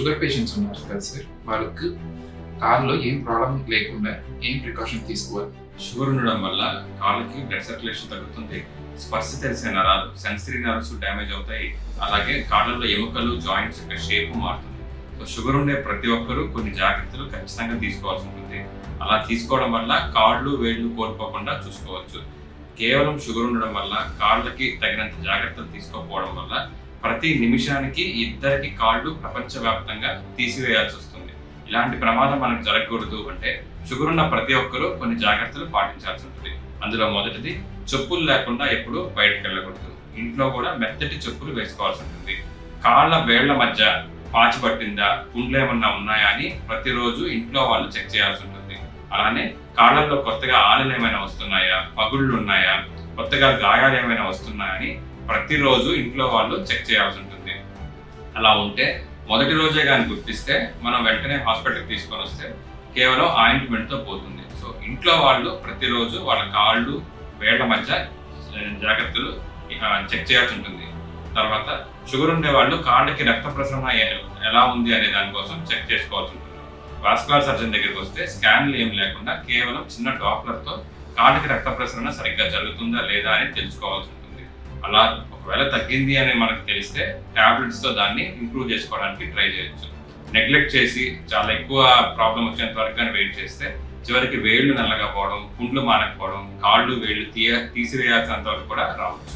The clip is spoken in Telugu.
షుగర్ పేషెంట్స్ ఉన్నారు కదా సార్, వాళ్ళకి కాళ్ళలో ఏం ప్రాబ్లం లేకుండా ఏం ప్రికాషన్ తీసుకోవాలి? షుగర్ ఉండడం వల్ల కాళ్ళకి బ్లడ్ సర్క్యులేషన్ తగ్గుతుంది, స్పర్శ తెలిసే నరాలు సెన్సరీ నర్వ్స్ డ్యామేజ్ అవుతాయి, అలాగే కాళ్ళలో ఎముకలు జాయింట్స్ యొక్క షేప్ మారుతుంది. సో షుగర్ ఉండే ప్రతి ఒక్కరూ కొన్ని జాగ్రత్తలు ఖచ్చితంగా తీసుకోవాల్సి ఉంటుంది. అలా తీసుకోవడం వల్ల కాళ్ళు వేళ్ళు కోల్పోకుండా చూసుకోవచ్చు. కేవలం షుగర్ ఉండడం వల్ల కాళ్ళకి తగినంత జాగ్రత్తలు తీసుకోకపోవడం వల్ల ప్రతి నిమిషానికి 2 కాళ్ళు ప్రపంచవ్యాప్తంగా తీసివేయాల్సి వస్తుంది. ఇలాంటి ప్రమాదం మనకు జరగకూడదు అంటే షుగర్ ఉన్న ప్రతి ఒక్కరూ కొన్ని జాగ్రత్తలు పాటించాల్సి ఉంటుంది. అందులో మొదటిది, చెప్పులు లేకుండా ఎప్పుడు బయటకు వెళ్ళకూడదు. ఇంట్లో కూడా మెత్తటి చెప్పులు వేసుకోవాల్సి ఉంటుంది. కాళ్ళ వేళ్ల మధ్య పాచి పట్టిందా, పుండ్లు ఏమన్నా ఉన్నాయా అని ప్రతిరోజు ఇంట్లో వాళ్ళు చెక్ చేయాల్సి ఉంటుంది. అలానే కాళ్ళల్లో కొత్తగా ఆనలు ఏమైనా వస్తున్నాయా, పగుళ్ళు ఉన్నాయా, కొత్తగా గాయాలు ఏమైనా వస్తున్నాయా అని ప్రతిరోజు ఇంట్లో వాళ్ళు చెక్ చేయాల్సి ఉంటుంది. అలా ఉంటే మొదటి రోజే కానీ గుర్తిస్తే మనం వెంటనే హాస్పిటల్కి తీసుకొని వస్తే కేవలం ఆయింట్మెంట్తో పోతుంది. సో ఇంట్లో వాళ్ళు ప్రతిరోజు వాళ్ళ కాళ్ళు వేళ్ల మధ్య జాగ్రత్తలు చెక్ చేయాల్సి ఉంటుంది. తర్వాత షుగర్ ఉండే వాళ్ళు కాళ్ళకి రక్త ప్రసరణ ఎలా ఉంది అనే దానికోసం చెక్ చేసుకోవాల్సి ఉంటుంది. వాస్కులర్ సర్జన్ దగ్గరికి వస్తే స్కాన్లు ఏం లేకుండా కేవలం చిన్న డాప్లర్తో కాళ్ళకి రక్త ప్రసరణ సరిగ్గా జరుగుతుందా లేదా అని తెలుసుకోవాల్సి ఉంటుంది. అలా ఒకవేళ తగ్గింది అని మనకు తెలిస్తే టాబ్లెట్స్తో దాన్ని ఇంప్రూవ్ చేసుకోవడానికి ట్రై చేయొచ్చు. నెగ్లెక్ట్ చేసి చాలా ఎక్కువ ప్రాబ్లం వచ్చేంత వరకు కానీ వెయిట్ చేస్తే చివరికి వేళ్ళు నల్లగా పోవడం, పుండ్లు మానకపోవడం, కాళ్ళు వేళ్ళు తీసివేయాల్సినంత వరకు కూడా రావచ్చు.